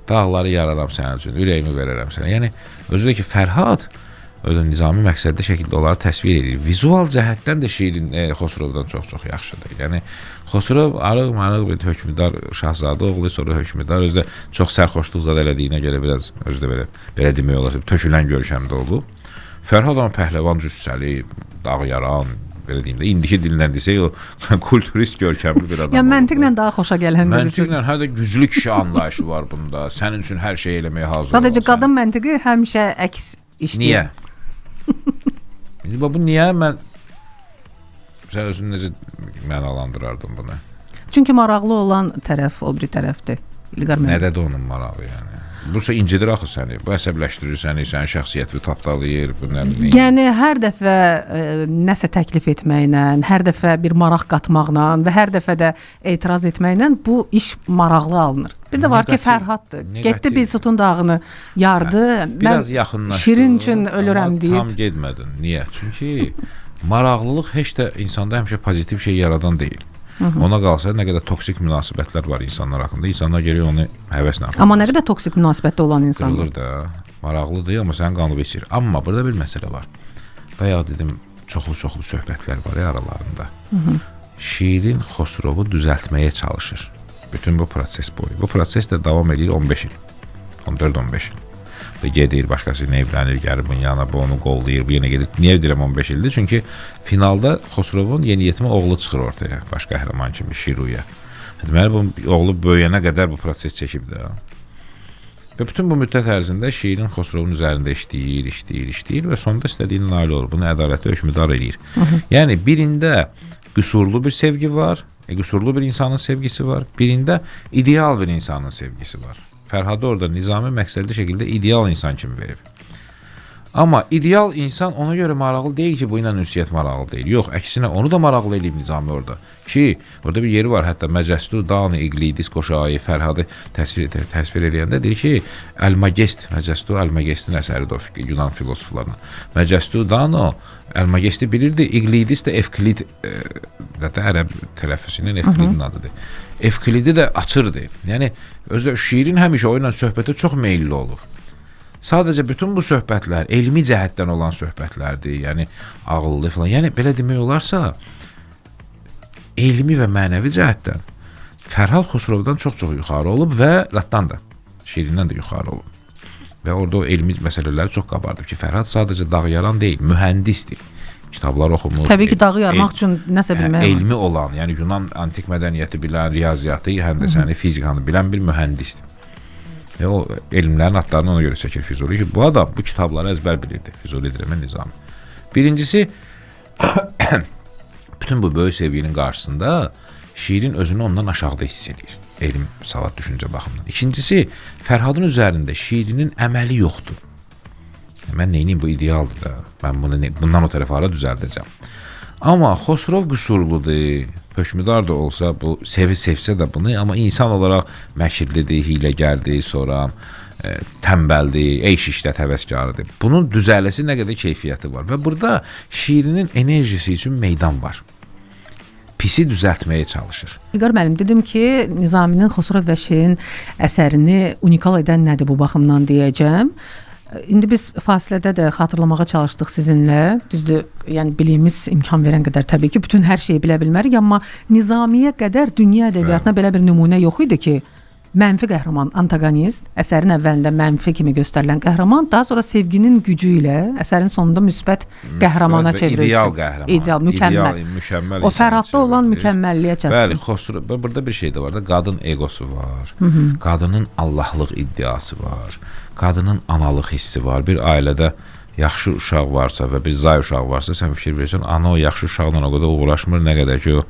Dağları yararam sənin üçün, ürəyimi verərəm sənə. Yəni, özü də ki, Fərhad Nizami məqsədli şəkildə onları təsvir edir. Vizual cəhətdən də şiirin Xosrovdan çox-çox yaxşıdır. Yəni, Xosrov arıq-marıq bir hökmdar şahzadə oğlu, sonra hökmdar özü də çox sərxoşluq zad elədiyinə görə biraz özü də belə demək olar, tökülən görkəmdə olub. Fərhad amma pəhləvan cüssəli, dağ yaran, belə deyim də, indiki dillə desək o kulturist görkəmli bir adam. Yəni məntiqlə daha xoşa gələn deyirsiniz. Məntiqlə, hə də güclü kişi anlayışı var bunda. Sənin üçün hər şey eləməyə hazır olan. Sadəcə qadın məntiqi həmişə əks işləyir. Niyə? Bu niyə mən sən özünü necə mənalandırardın bunu? Çünki maraqlı olan tərəf o biri tərəfdir. Nədədir onun marağı yəni? Bu incidir axı səni, bu əsəbləşdirir səni, sənin şəxsiyyətini tapdalayır, bu nə bilim. Yəni hər dəfə nəsə təklif etməklə, hər dəfə bir maraq qatmaqla və hər dəfə də etiraz etməklə bu iş maraqlı alınır. Bir də var ki, Fərhaddır. Getdi Bilsutun dağını yardı. Biraz yaxınlaşdı. Şirin üçün ölürəm deyib. Tam getmədin. Niyə? Çünki maraqlılıq heç də insanda həmişə pozitiv şey yaradan deyil. Ona qalsa nə qədər toksik münasibətlər var insanlar haqqında. İnsanlar gəlir onu həvəslə. Amma nə qədər toksik münasibətdə olan insanlar. Qırılır da, maraqlıdır, amma sənin qanı içir. Amma burada bir məsələ var. Bayaq dedim, çoxlu söhbətlər var aralarında. Şiirin Xosrovu düzəltməyə çalışır. Bütün bu proses boyu. Bu proses də davam edir 15 il. 14-15 il. Bu gedir, başqası ilə evlənir, gəlir bunun yanına, bu onu qollayır, bu yenə gedir. Niyə deyirəm 15 ildir? Çünki finalda Xosrovun yeniyetmə oğlu çıxır ortaya, baş qəhrəman kimi Şiruya. Deməli, bu oğlu böyüyənə qədər bu proses çəkib də. Və bütün bu müddət ərzində Şirin Xosrovun üzərində işləyir və sonunda istədiyinin nail olur. Bunu ədalətli hökmdar eləyir. Yəni, birində qüsurlu bir sevgi var, qüsurlu bir insanın sevgisi var, birində ideal bir insanın sevgisi var. Fərhadı orada Nizami məqsədli şəkildə ideal insan kimi verib. Amma ideal insan ona görə maraqlı deyil ki, bu ilə ünsiyyət maraqlı deyil. Yox, əksinə onu da maraqlı eləyib Nizami orada. Ki, orada bir yeri var, hətta Məcəstu, Dani, İqlidis, Qoşayı, Fərhadı təsvir eləyəndə deyir ki, Əlmagest, Məcəstu, Əlmagestin əsəridir o Yunan filosoflarına. Məcəstu, Dano, Əlmagesti bilirdi, İqlidis də Evklid, ərəb tələffüsünün Evklidin adıdır. Evklidi də açırdı. Yəni, özü şiirin həmişə o ilə söhbətə çox meyilli olub. Sadəcə bütün bu söhbətlər elmi cəhətdən olan söhbətlərdir, yəni ağıllı falan. Yəni belə demək olarsa, elmi və mənəvi cəhətdən Fərhad Xosrovdan çox-çox yuxarı olub və Latdan da, şiirindən də yuxarı olub. Və orada o elmi məsələləri çox qabardıb ki, Fərhad sadəcə dağ yaran deyil, mühəndisdir. Kitablar oxumur. Təbii ki, dağı yarmaq üçün nəsə bilmək elmi olan, yəni Yunan antik mədəniyyəti bilən, riyaziyyatı, həndəsəni, fizikanı bilən bir mühəndisdir. Və o elmlərin adlarını ona görə çəkir Füzuli ki, bu adam bu kitabları əzbər bilirdi. Füzuli deyilmə Nizami. Birincisi, bütün bu böyük sevginin qarşısında şiirin özünü ondan aşağıda hiss edir. Elm, savad, düşüncə baxımından. İkincisi, Fərhadın üzərində şiirinin əməli yoxdur. Mən neyiniyim, bu idealdır da. Mən bundan o tərəfə ara düzəldəcəm. Amma Xosrov qüsurludur. Hökmdar da olsa, bu sevsə də bunu, amma insan olaraq məkirlidir, hiləgərdir, sonra tənbəldir, eyş işlət həvəskarıdır. Bunun düzəlləsi nə qədər keyfiyyəti var. Və burada şiirinin enerjisi üçün meydan var. Pisi düzəltməyə çalışır. İlqar müəllim, dedim ki, Nizaminin Xosrov və Şirin əsərini unikal edən nədir bu baxımdan deyəcəm. İndi biz fasilədə də xatırlamağa çalışdıq sizinlə. Düzdür, yəni biliyimiz imkan verən qədər təbii ki, bütün hər şeyi bilə bilmərik, amma Nizamiyə qədər dünya ədəbiyyatına belə bir nümunə yox idi ki, mənfi qəhrəman, antagonist, əsərin əvvəlində mənfi kimi göstərilən qəhrəman, daha sonra sevginin gücü ilə əsərin sonunda müsbət qəhrəmana çevrilsin. İdeal qəhrəman. İdeal, mükəmməl. O Fərhadda olan mükəmməlliyə çatsın. Bəli, Xosrov, burada bir şey də var da, qadın egosu var, qadının Allahlıq iddiası var. Qadının analıq hissi var. Bir ailədə yaxşı uşaq varsa və bir zay uşaq varsa, sən fikir verirsən, ana o yaxşı uşaqla o qədər uğraşmır, nə qədər ki o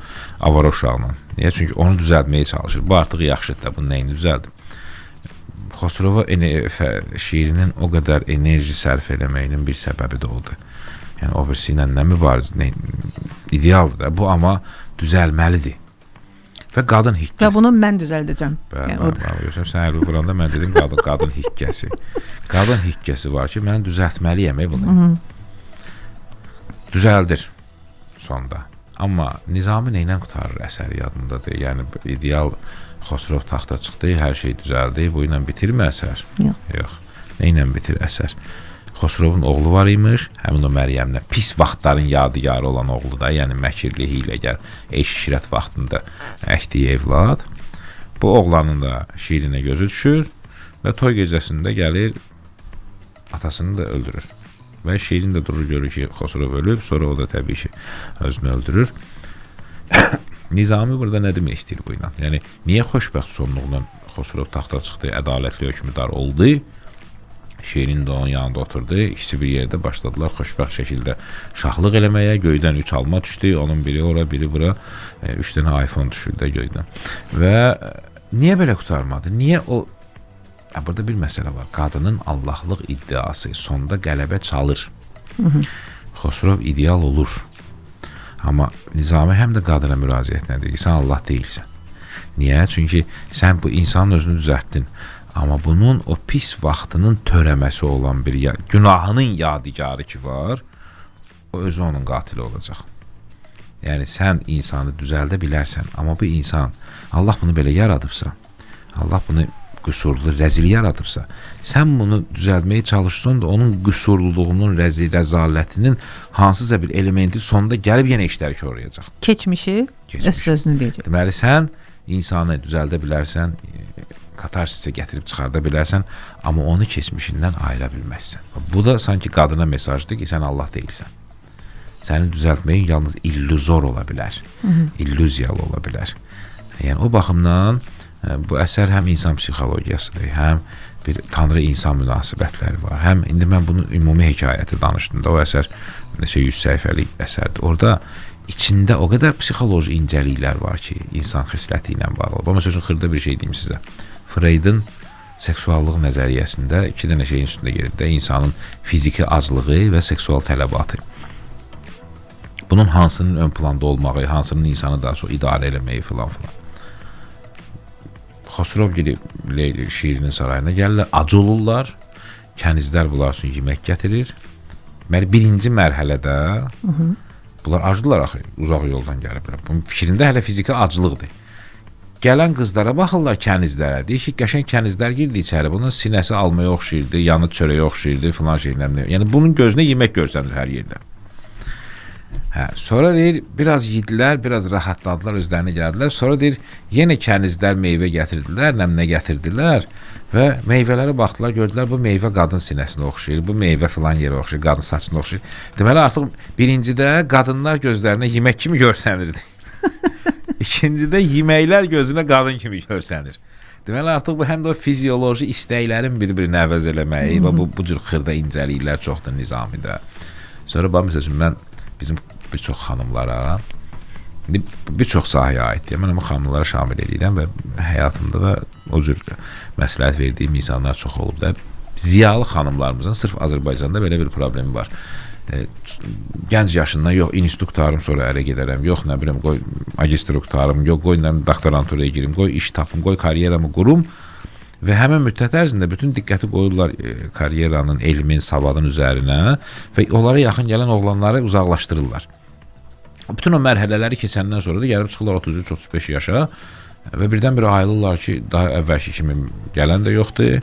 avara uşaqla. Niyə? Çünki onu düzəltməyə çalışır. Bu artıq yaxşıdır da, bunun nəyini düzəldim. Xosrova şiirinin o qədər enerji sərf eləməyinin bir səbəbi də oldu. Yəni o birisi ilə nə mübarizə, idealdır da. Bu amma düzəlməlidir. Və qadın hikkəsi. Və bunu mən düzəldəcəm. Sən əli vuranda mən dedim qadın hikkəsi. Qadın hikkəsi var ki, mən düzəltməliyəm bunu. Düzəldir sonda. Amma Nizami neynən qutarır əsəri yadındadır. Yəni ideal Xosrov taxta çıxdı, hər şey düzəldi. Bu ilə bitirmə əsər? Yox. Neynən bitir əsər? Xosrovun oğlu var imiş, həmin o Məryəmlə pis vaxtların yadigarı olan oğlu da, yəni məkirli, hiləgər, eş-işrət vaxtında əkdiyi evlad. Bu oğlanın da şiirinə gözü düşür və toy gecəsində gəlir, atasını da öldürür. Və şiirin də durur, görür ki, Xosrov ölüb, sonra o da təbii ki, özünü öldürür. Nizami burada nə demək istəyir bu ilə? Yəni, niyə xoşbəxt sonluqla Xosrov taxta çıxdı, ədalətli hökmdar oldu? Şirin də onun yanında oturdu. İkisi bir yerdə başladılar xoşbəxt şəkildə şahlıq eləməyə. Göydən 3 alma düşdü. Onun biri ora, biri bura. 3 dənə iPhone düşürdü göydən. Və niyə belə qurtarmadı? Niyə o... Burada bir məsələ var. Qadının Allahlıq iddiası sonda qələbə çalır. Xosrov ideal olur. Amma Nizami həm də qadına müraciətlə deyir ki, sən Allah deyilsən. Niyə? Çünki sən bu insanın özünü düzəltdin. Amma bunun o pis vaxtının törəməsi olan bir günahının yadigarı ki var, o özü onun qatili olacaq. Yəni sən insanı düzəldə bilərsən, amma bu insan, Allah bunu belə yaradıbsa, Allah bunu qüsurlu, rəzil yaradıbsa, sən bunu düzəltməyə çalışsan da onun qüsurluluğunun, rəzalətinin hansısa bir elementi sonunda gəlib yenə işləri korlayacaq. Keçmişi öz sözünü deyəcək. Deməli sən insanı düzəldə bilərsən, katarsisə gətirib çıxarda bilərsən, amma onu keçmişindən ayıra bilməzsən. Bu da sanki qadına mesajdır ki, sən Allah deyilsən. Səni düzəltməyin yalnız illüzor ola bilər, illüziyalı ola bilər. Yəni o baxımdan bu əsər həm insan psixologiyasıdır, həm bir tanrı-insan münasibətləri var. Həm indi mən bunu ümumi hekayəti danışdım da, o əsər neçə 100 səhifəlik əsərdir. Orada içində o qədər psixoloji incəliklər var ki, insan xisləti ilə bağlı. Bu məsəl üçün xırda bir şey deyim sizə. Freudun seksuallıq nəzəriyyəsində 2 dənə şeyin üstündə gedir də, insanın fiziki aclığı və seksual tələbatı. Bunun hansının ön planda olmağı, hansının insanı daha çox idarə eləməyi filan. Xosrov şiirinin sarayına gəlirlər, acı olurlar, kənizlər bunlar üçün yemək gətirir. Birinci mərhələdə bunlar acdılar axı, uzaq yoldan gəliblər. Bunun fikrində hələ fiziki acılıqdır. Gələn qızlara baxırlar kənizlərə, deyir ki, qəşəng kənizlər girdi içəri, bunun sinəsi almaya oxşayırdı, yanı çörəyə oxşayırdı filan şeylərlə. Yəni bunun gözünə yemək görsənir hər yerdə. Sonra deyir, biraz yedilər, biraz rahatladılar, özlərinə gəldilər. Sonra deyir, yenə kənizlər meyvə gətirdilər, nəmnə gətirdilər və meyvələrə baxdılar, gördülər, bu meyvə qadın sinəsinə oxşayır, bu meyvə filan yerə oxşayır, qadın saçına oxşayır. Deməli, artıq birincidə qadınlar gözlərinə yemək kimi görsənirdi. İkincidə yeməklər gözünə qadın kimi görsənir. Deməli, artıq bu həm də o fizioloji istəklərin bir-birini əvəz eləməyi və bu cür xırda incəliklər çoxdur Nizamidə. Sonra məsəl üçün mən bizim bir çox xanımlara, bir çox sahəyə aiddir. Mən o xanımlara şamil edirəm və həyatımda da o cür məsləhət verdiyim insanlar çox olub da. Ziyalı xanımlarımızın sırf Azərbaycanda belə bir problemi var. Gənc yaşından, yox, institut qutarım, sonra ərə gedərəm, yox, nə biləm, qoy magistr qutarım, yox, qoy doktoranturaya girim, qoy iş tapım, qoy karyeramı qurum və həmin müddət ərzində bütün diqqəti qoyurlar karyeranın, elmin, savadın üzərinə və onlara yaxın gələn oğlanları uzaqlaşdırırlar. Bütün o mərhələləri keçəndən sonra da gəlib çıxırlar 33-35 yaşa və birdən-birə ayılırlar ki, daha əvvəlki kimi gələn də yoxdur.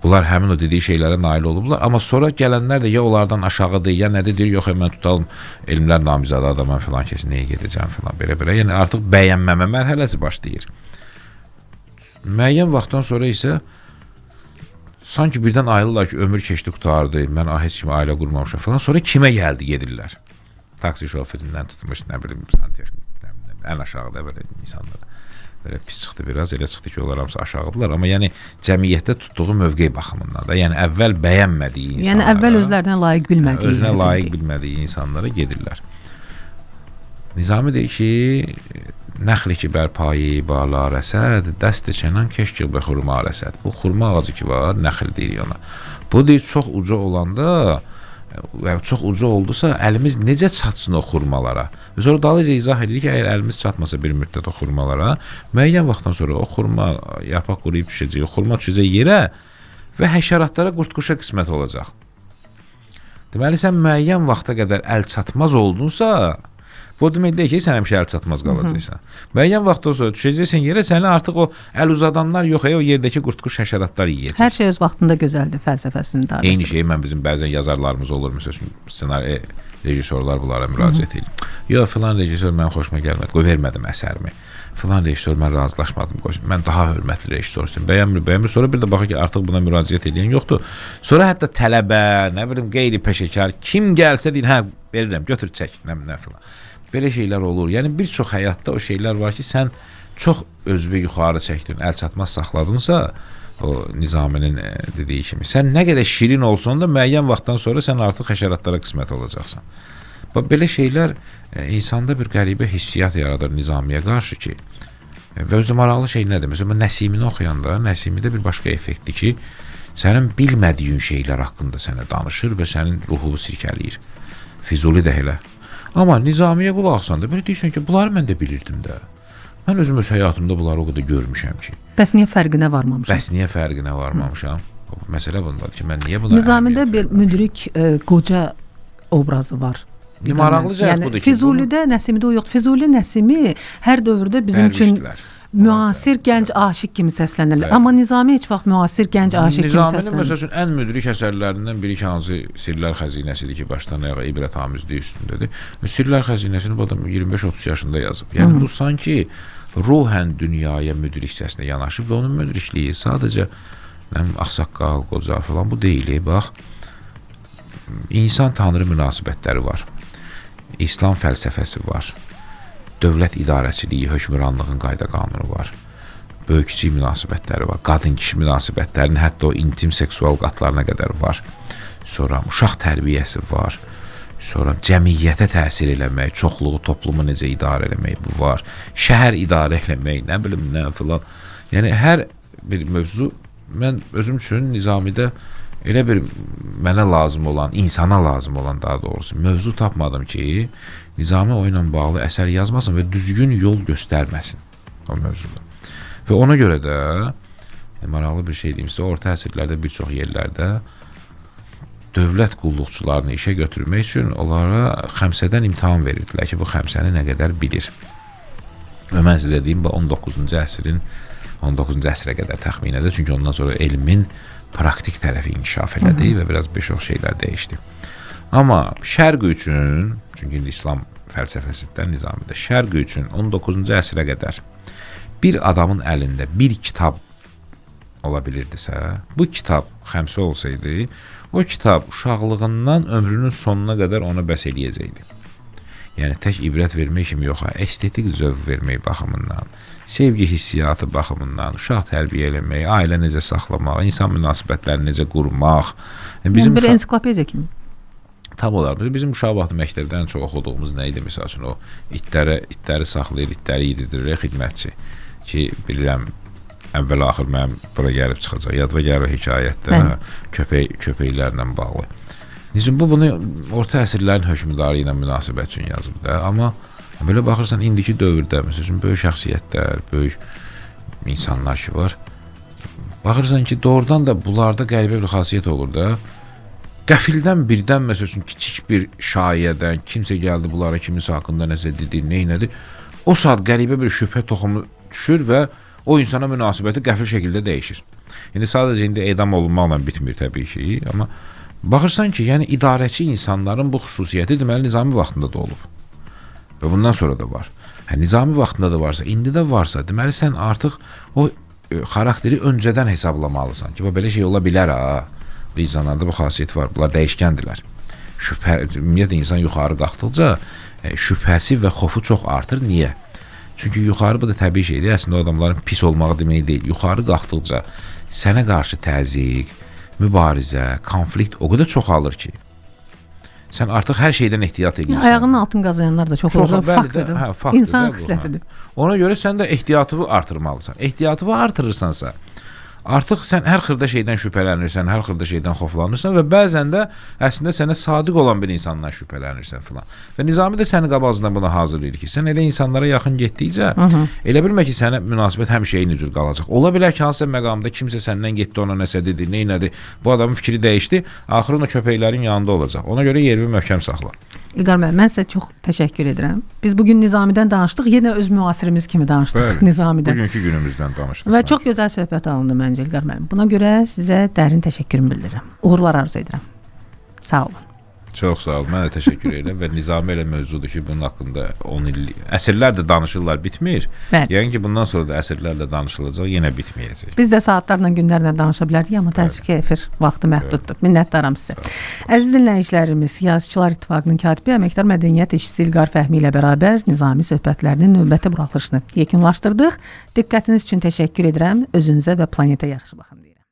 Bunlar həmin o dediyi şeylərə nail olublar, amma sonra gələnlər də ya onlardan aşağıdır, ya nədir, deyir, yox, mən tutalım elmlər namizadı adamı filan kesin, nəyə gedəcəm filan, belə-belə. Yəni artıq bəyənməmə mərhələsi başlayır. Müəyyən vaxtdan sonra isə sanki birdən ayılırlar ki, ömür keçdi, qutardı, mən heç kimi ailə qurmamışam filan, sonra kimə gəldi gedirlər? Taksi şoföründən tutmuş, nə bilim, santexnik, ən aşağıda belə insanlara. Belə pis çıxdı biraz, elə çıxdı ki, onlar hamısı aşağıdırlar. Amma yəni cəmiyyətdə tutduğu mövqe baxımından da, yəni əvvəl bəyənmədiyi insanlara, yəni əvvəl özlərinə layiq bilmədiyi, özünə layiq bilmədiyi insanlara gedirlər. Nizami deyir ki, nəxli ki bərpayi bala rəsəd, dəst-i çənan keşkil bə xurma rəsəd. Bu xurma ağacı ki var, nəxil deyir ona. Bu deyir, çox uca olanda, çox uca oldusa, əlimiz necə çatsın o xurmalara? Biz orada dalıca izah edirik ki, əgər əlimiz çatmasa bir müddət o xurmalara, müəyyən vaxtdan sonra o xurma yarpaq quruyub düşəcək, o xurma düşəcək yerə və həşəratlara, qurtquşa qismət olacaq. Deməli, sən müəyyən vaxta qədər əl çatmaz oldunsa, bu demək deyək ki, sən həmişə əl çatmaz qalacaqsan. Müəyyən vaxtdan sonra düşəcəksən yerə, səni artıq o əl uzadanlar yox, o yerdəki qurtquş həşəratlar yiyəcək. Hər şey öz vaxtında gözəldir, fəlsəfəsini darırsın. Eyni şey mən bizim bəzən yazarlarımız olur, məsəl üçün ssenari rejissorlar bunlara müraciət edir. Yox, filan rejissor mənim xoşuma gəlmədi, qoy vermədim əsərimi. Filan rejissor mən razılaşmadım, mən daha hörmətli rejissor istəyirəm, bəyənmir. Sonra bir də baxır ki, artıq buna müraciət edən yoxdur. Sonra hətta tələbə, nə bilim, qeyri-peşəkar kim gəlsə deyir, hə, verirəm, götür çək, nə filan. Belə şeylər olur. Yəni bir çox həyatda o şeylər var ki, sən çox özünü yuxarı çəkdin, əl çatmaz saxladınsa, o Nizaminin dediyi kimi, sən nə qədər şirin olsun da müəyyən vaxtdan sonra sən artıq həşəratlara qismət olacaqsan. Belə şeylər insanda bir qəribə hissiyat yaradır Nizamiyə qarşı ki, və özü maraqlı şey nədir? Məsələn, Nəsimini oxuyanda, Nəsimidə bir başqa effektdir ki, sənin bilmədiyin şeylər haqqında sənə danışır və sənin ruhunu sirkələyir. Füzuli də elə. Amma Nizamiyə qulaq asanda belə deyirsən ki, bunları mən də bilirdim də. Mən özüm öz həyatımda bunları o qədər görmüşəm ki. Bəs niyə fərqinə varmamışam? Məsələ bundadır ki, mən niyə bunları... Nizamidə bir müdrik qoca obrazı var. Maraqlı cəhət budur ki... Füzulidə, Nəsimidə o yox. Füzuli, Nəsimi hər dövrdə bizim üçün müasir gənc aşiq kimi səslənirlər. Bəli. Amma Nizami heç vaxt müasir gənc aşiq kimi Nizaminin səslənmir. məsəl üçün ən müdrik əsərlərindən biri ki, hansı Sirlər Xəzinəsidir ki, başdan ayağa ibrətamizdlik üstündədir. Sirlər Xəzinəsini bu adam 25-30 yaşında yazıb. Yəni bu sanki ruhən dünyaya müdriksəsinə yanaşıb və onun müdrikliyi sadəcə ağsaqqal, qoca falan bu deyil. Bax, insan-tanrı münasibətləri var. İslam fəlsəfəsi var. Dövlət idarəçiliyi, hökmranlığın qayda-qanunu var. Böyük-kiçik münasibətləri var. Qadın-kişi münasibətlərinin hətta o intim seksual qatlarına qədər var. Sonra uşaq tərbiyəsi var. Sonra cəmiyyətə təsir eləmək, çoxluğu, toplumu necə idarə eləmək bu var. Şəhər idarə eləmək, nə bilim, nə filan. Yəni hər bir mövzu mən özüm üçün Nizamidə elə bir mənə lazım olan, insana lazım olan daha doğrusu mövzu tapmadım ki, Nizami o ilə bağlı əsər yazmasın və düzgün yol göstərməsin o mövzuda. Və ona görə də maraqlı bir şey deyim sizə, orta əsrlərdə bir çox yerlərdə dövlət qulluqçularını işə götürmək üçün onlara xəmsədən imtahan verirdilər ki, bu xəmsəni nə qədər bilir. Və mən sizə deyim, 19-cu əsrə qədər təxminədir, çünki ondan sonra elmin praktik tərəfi inkişaf elədi və biraz bir çox şeylər dəyişdi. Amma şərq üçün, çünki İslam fəlsəfəsindən Nizamidə, şərq üçün 19-cu əsrə qədər bir adamın əlində bir kitab ola bilirdisə, bu kitab xəmsə olsaydı, o kitab uşaqlığından ömrünün sonuna qədər ona bəs eləyəcəkdi. Yəni, tək ibrət vermək kimi yox, estetik zövq vermək baxımından, sevgi hissiyatı baxımından, uşaq tərbiyə eləmək, ailə necə saxlamaq, insan münasibətlərini necə qurmaq. Yəni, bir ensiklopediya kimi. Tam olaraq, bizim uşaq vaxtı məktəbdən çox oxuduğumuz nə idi? Misal üçün, o itləri saxlayır, itləri yedizdirir, xidmətçi ki, bilirəm, əvvəl-axır mənim bura gəlib çıxacaq. Yadıma gəlir o hekayətdə köpəklərlə bağlı. Necə, bu bunu orta əsrlərin hökmdarı ilə münasibət üçün yazıb da. Amma belə baxırsan, indiki dövrdə, məsələn, böyük şəxsiyyətlər, böyük insanlar ki var. Baxırsan ki, doğrudan da bunlarda qəribə bir xasiyyət olur da. Qəfildən birdən, məsələn, kiçik bir şayədən kimsə gəldi bunlara kiminsə haqqında nəsə dedi, neynədi. O saat qəribə bir şübhə toxumu düşür və o insana münasibəti qəfil şəkildə dəyişir. İndi sadəcə indi edam olunmaqla bitmir təbii ki, amma baxırsan ki, yəni idarəçi insanların bu xüsusiyyəti deməli Nizami vaxtında da olub. Və bundan sonra da var. Nizami vaxtında da varsa, indi də varsa, deməli sən artıq o xarakteri öncədən hesablamalısan ki, belə şey ola bilər ha. İnsanlarda bu xasiyyət var, bunlar dəyişkəndirlər. Ümumiyyətlə insan yuxarı qalxdıqca şübhəsi və xofu çox artır. Niyə? Çünki yuxarı bu da təbii şeydir. Əslində o adamların pis olmağı demək deyil. Yuxarı qalxdıqca sənə qarşı təzyiq, mübarizə, konflikt o qədər çoxalır ki, sən artıq hər şeydən ehtiyat edirsən. Ayağının altını qazayanlar da çox olur. Faktdır. İnsan xislətidir. Ona görə sən də ehtiyatını artırmalısan. Ehtiyatını artırırsansa, artıq sən hər xırda şeydən şübhələnirsən, hər xırda şeydən xoflanırsan və bəzən də əslində sənə sadiq olan bir insandan şübhələnirsən filan. Və Nizami də səni qabağızdan buna hazırlayır ki, sən elə insanlara yaxın getdikcə, elə bilmə ki, sənə münasibət həmişə eyni cür qalacaq. Ola bilər ki, hansısa məqamda kimsə səndən getdi, ona nəsə dedi, neynədi, bu adamın fikri dəyişdi, axırın o köpəklərin yanında olacaq. Ona görə yerini möhkəm saxla. İlqar bəy, mən sizə çox təşəkkür edirəm. Biz bugün Nizamidən danışdıq, yenə öz müasirimiz kimi danışdıq Nizamidən. Bugünkü günümüzdən danışdıq. Və çox gözəl söhbət alındı məncə İlqar müəllim. Buna görə sizə dərin təşəkkürümü bildirirəm. Uğurlar arzu edirəm. Sağ olun. Çox sağ olun. Mən də təşəkkür edirəm və Nizami elə mövzudur ki, bunun haqqında 10 il, əsrlər də danışırlar, bitmir. Yəni ki, bundan sonra da əsrlərlə danışılacaq, yenə bitməyəcək. Biz də saatlarla, günlərlə danışa bilərdik, amma təəssüf ki, efir vaxtı məhduddur. Minnətdaram sizə. Əziz dinləyicilərimiz, Yazıçılar İttifaqının katibi, əməkdar mədəniyyət işçisi İlqar Fəhmi ilə bərabər Nizami söhbətlərinin növbəti buraxılışını yekunlaşdırdıq. Diqqətiniz üçün təşəkkür edirəm. Özünüzə və planetə yaxşı baxın.